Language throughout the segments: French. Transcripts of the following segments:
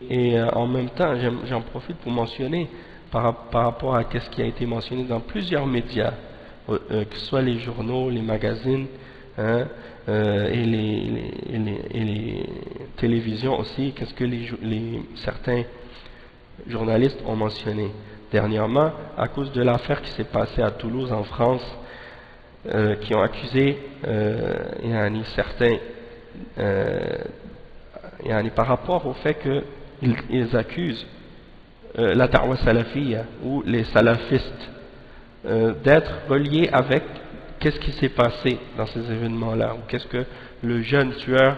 Et en même temps, j'en profite pour mentionner par rapport à ce qui a été mentionné dans plusieurs médias, que ce soit les journaux, les magazines, hein, et les télévisions aussi, qu'est-ce que certains journalistes ont mentionné dernièrement à cause de l'affaire qui s'est passée à Toulouse en France, qui ont accusé certains par rapport au fait qu'ils accusent la da'wa salafiyya ou les salafistes d'être reliés avec qu'est-ce qui s'est passé dans ces événements-là, ou qu'est-ce que le jeune tueur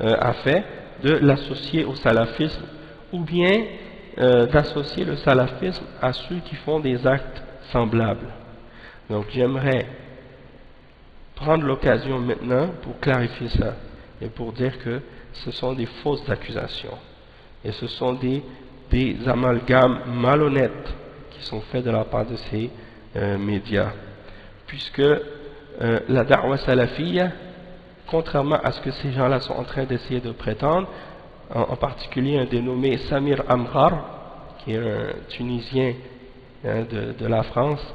a fait, de l'associer au salafisme, ou bien d'associer le salafisme à ceux qui font des actes semblables. Donc j'aimerais prendre l'occasion maintenant pour clarifier ça, et pour dire que ce sont des fausses accusations, et ce sont des amalgames malhonnêtes qui sont faits de la part de ces médias, puisque la da'wa salafiyya, contrairement à ce que ces gens-là sont en train d'essayer de prétendre, en particulier un dénommé Samir Amghar, qui est un Tunisien de la France,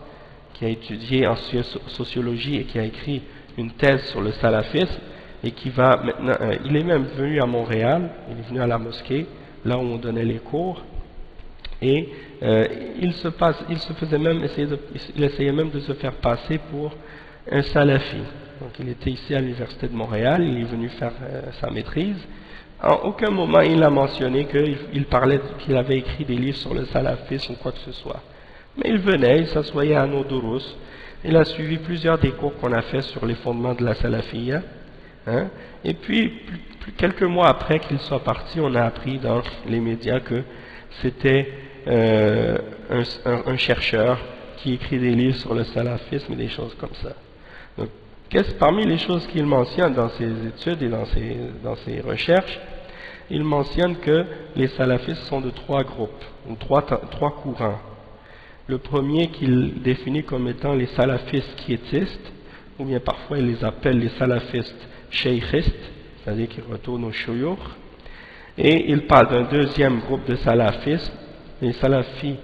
qui a étudié en sociologie et qui a écrit une thèse sur le salafisme, et qui va maintenant, il est même venu à Montréal, il est venu à la mosquée, là où on donnait les cours, et il essayait même de se faire passer pour un salafi. Donc il était ici à l'université de Montréal, il est venu faire sa maîtrise. En aucun moment il a mentionné qu'il avait écrit des livres sur le salafisme ou quoi que ce soit. Mais il venait, il s'assoyait à nos durus, il a suivi plusieurs des cours qu'on a fait sur les fondements de la salafiyya. Hein? Et puis, quelques mois après qu'il soit parti, on a appris dans les médias que c'était un chercheur qui écrit des livres sur le salafisme et des choses comme ça. Donc, parmi les choses qu'il mentionne dans ses études et dans ses recherches, il mentionne que les salafistes sont de trois groupes, ou trois courants. Le premier qu'il définit comme étant les salafistes quiétistes, ou bien parfois il les appelle les salafistes cheikhistes, c'est-à-dire qu'ils retournent au shuyukh. Et il parle d'un deuxième groupe de salafistes, les salafis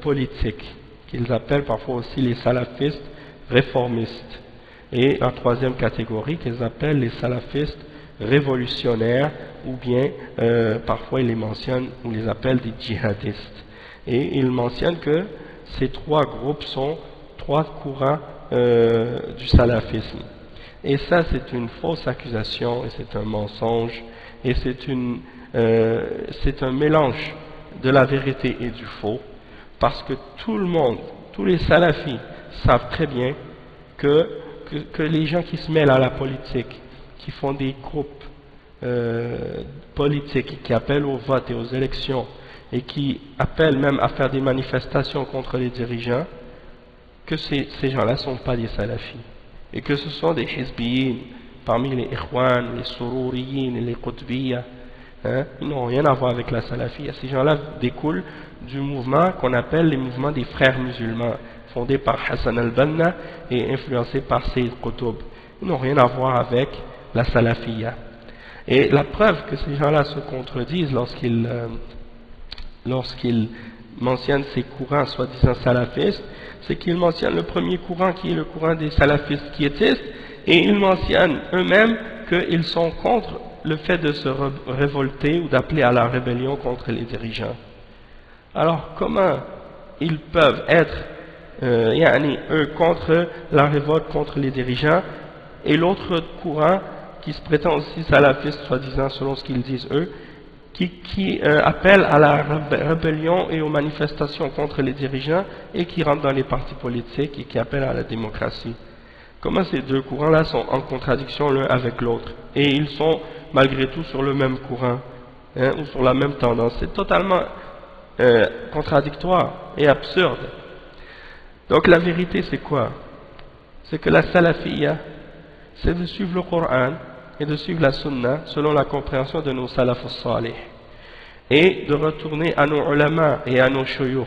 politiques, qu'ils appellent parfois aussi les salafistes réformistes. Et la troisième catégorie qu'ils appellent les salafistes révolutionnaires, ou bien parfois ils les mentionnent, ou les appellent des djihadistes. Et il mentionne que ces trois groupes sont trois courants du salafisme. Et ça, c'est une fausse accusation, et c'est un mensonge, et c'est un mélange de la vérité et du faux, parce que tout le monde, tous les salafis savent très bien que les gens qui se mêlent à la politique, qui font des groupes politiques, qui appellent au vote et aux élections, et qui appellent même à faire des manifestations contre les dirigeants, que ces gens-là ne sont pas des salafis, et que ce sont des hizbiyin, parmi les ikhwan, les sururiyin, les qutbiyya, hein, ils n'ont rien à voir avec la salafiyya. Ces gens-là découlent du mouvement qu'on appelle les mouvements des frères musulmans, fondé par Hassan al-Banna et influencé par Sayyid Qutb. Ils n'ont rien à voir avec la salafiyya. Et la preuve que ces gens-là se contredisent lorsqu'ils mentionnent ces courants soi-disant salafistes, c'est qu'ils mentionnent le premier courant qui est le courant des salafistes quiétistes, et ils mentionnent eux-mêmes qu'ils sont contre le fait de se révolter ou d'appeler à la rébellion contre les dirigeants. Alors comment ils peuvent être eux contre la révolte contre les dirigeants, et l'autre courant qui se prétend aussi salafiste soi-disant selon ce qu'ils disent eux, qui appelle à la rébellion et aux manifestations contre les dirigeants et qui rentre dans les partis politiques et qui appelle à la démocratie. Comment ces deux courants-là sont en contradiction l'un avec l'autre, et ils sont malgré tout sur le même courant, hein, ou sur la même tendance? C'est totalement contradictoire et absurde. Donc la vérité c'est quoi? C'est que la salafiyya, c'est de suivre le Coran et de suivre la Sunna selon la compréhension de nos salafus salih, et de retourner à nos ulama et à nos shuyukh.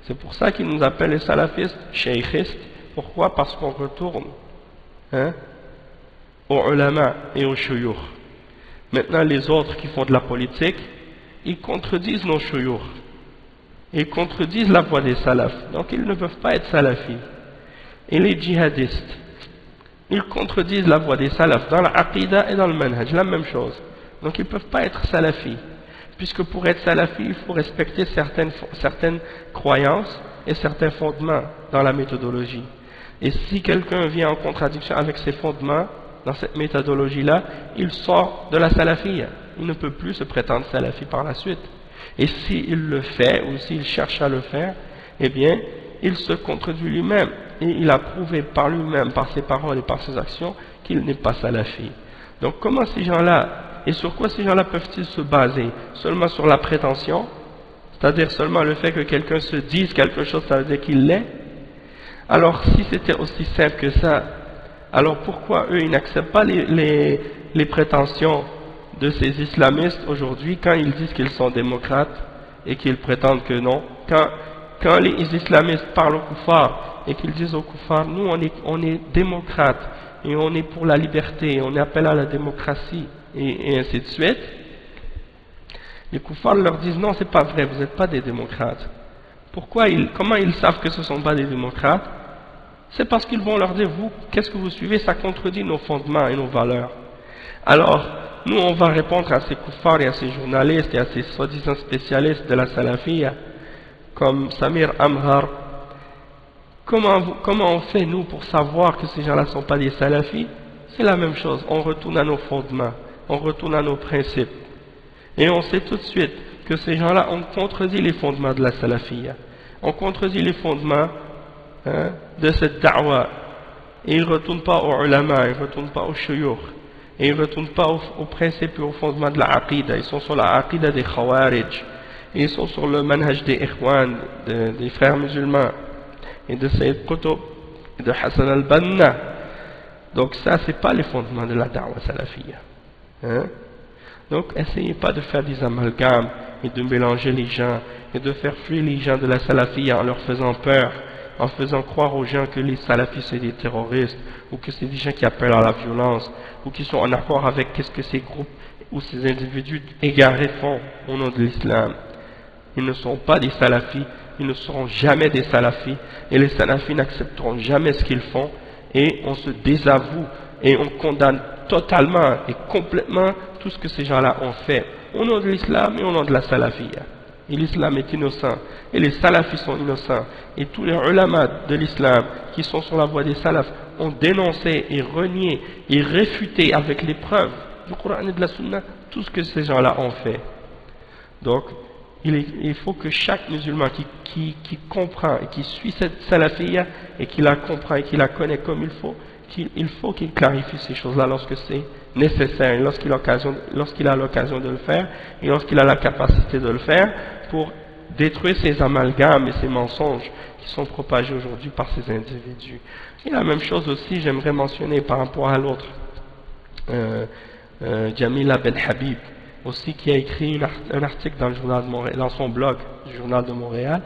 C'est pour ça qu'ils nous appellent les salafistes cheikhistes. Pourquoi? Parce qu'on retourne aux ulama et aux shuyukh. Maintenant les autres qui font de la politique, ils contredisent nos shuyukh, ils contredisent la voie des salafs, donc ils ne peuvent pas être salafis. Et les djihadistes, ils contredisent la voie des salafs dans la aqidah et dans le manhaj, la même chose. Donc ils ne peuvent pas être salafis, puisque pour être salafi, il faut respecter certaines croyances et certains fondements dans la méthodologie. Et si quelqu'un vient en contradiction avec ces fondements, dans cette méthodologie-là, il sort de la salafiyya. Il ne peut plus se prétendre salafi par la suite. Et s'il le fait, ou s'il cherche à le faire, eh bien, il se contredit lui-même. Et il a prouvé par lui-même, par ses paroles et par ses actions, qu'il n'est pas salafi. Donc comment ces gens-là, et sur quoi ces gens-là peuvent-ils se baser? Seulement sur la prétention? C'est-à-dire seulement le fait que quelqu'un se dise quelque chose, ça veut dire qu'il l'est? Alors si c'était aussi simple que ça, alors pourquoi eux ils n'acceptent pas les prétentions de ces islamistes aujourd'hui quand ils disent qu'ils sont démocrates et qu'ils prétendent que non? Quand les islamistes parlent aux koufars et qu'ils disent aux koufars, nous on est démocrates et on est pour la liberté, on appelle à la démocratie et ainsi de suite, les koufars leur disent non, c'est pas vrai, vous n'êtes pas des démocrates. Comment ils savent que ce ne sont pas des démocrates? C'est parce qu'ils vont leur dire, vous, qu'est-ce que vous suivez? Ça contredit nos fondements et nos valeurs. Alors, nous, on va répondre à ces koufars et à ces journalistes et à ces soi-disant spécialistes de la salafiyya, comme Samir Amhar. Comment on fait, nous, pour savoir que ces gens-là ne sont pas des salafis? C'est la même chose. On retourne à nos fondements, on retourne à nos principes. Et on sait tout de suite que ces gens-là ont contredit les fondements de la salafiyya. On contredit les fondements de cette da'wa. Et ils ne retournent pas aux ulama, ils ne retournent pas aux shuyukh. Et ils ne retournent pas aux principes et aux fondements de la aqidah. Ils sont sur la aqidah des khawarij. Et ils sont sur le manhaj des ikhwan, des frères musulmans. Et de Sayyid Qutb, et de Hassan al-Banna. Donc ça, c'est pas les fondements de la da'wa salafiyya. Donc essayez pas de faire des amalgames et de mélanger les gens et de faire fuir les gens de la salafiyya en leur faisant peur, en faisant croire aux gens que les salafis c'est des terroristes ou que c'est des gens qui appellent à la violence ou qui sont en accord avec qu'est-ce que ces groupes ou ces individus égarés font au nom de l'islam. Ils ne sont pas des salafis, ils ne seront jamais des salafis et les salafis n'accepteront jamais ce qu'ils font et on se désavoue et on condamne totalement et complètement tout ce que ces gens-là ont fait au nom de l'islam et au nom de la salafiyya. Et l'islam est innocent et les salafis sont innocents et tous les ulama de l'islam qui sont sur la voie des salafs ont dénoncé et renié et réfuté avec les preuves du Coran et de la Sunna tout ce que ces gens-là ont fait. Donc il faut que chaque musulman qui comprend et qui suit cette salafiyya et qui la comprend et qui la connaît comme il faut qu'il clarifie ces choses-là lorsque c'est nécessaire, lorsqu'il a l'occasion de le faire et lorsqu'il a la capacité de le faire pour détruire ces amalgames et ces mensonges qui sont propagés aujourd'hui par ces individus. Et la même chose aussi, j'aimerais mentionner par rapport à l'autre, Jamila Ben Habib, aussi qui a écrit un article dans le journal de Montréal, dans son blog du journal de Montréal,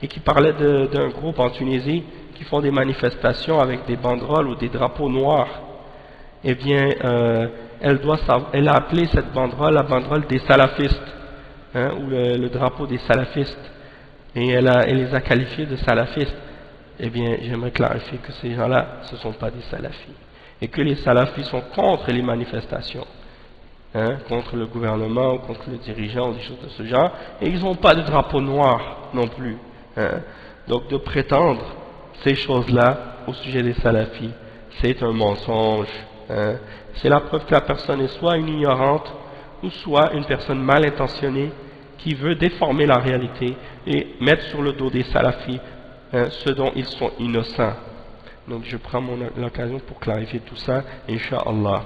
et qui parlait d'un groupe en Tunisie qui font des manifestations avec des banderoles ou des drapeaux noirs. Eh bien, elle a appelé cette banderole la banderole des salafistes, ou le drapeau des salafistes, et elle les a qualifiés de salafistes. Eh bien, j'aimerais clarifier que ces gens-là, ce ne sont pas des salafis, et que les salafis sont contre les manifestations, contre le gouvernement, ou contre le dirigeant, ou des choses de ce genre, et ils n'ont pas de drapeau noir non plus. Donc, de prétendre ces choses-là au sujet des salafis, c'est un mensonge. C'est la preuve que la personne est soit une ignorante ou soit une personne mal intentionnée qui veut déformer la réalité et mettre sur le dos des salafis ce dont ils sont innocents. Donc je prends l'occasion pour clarifier tout ça, Inch'Allah.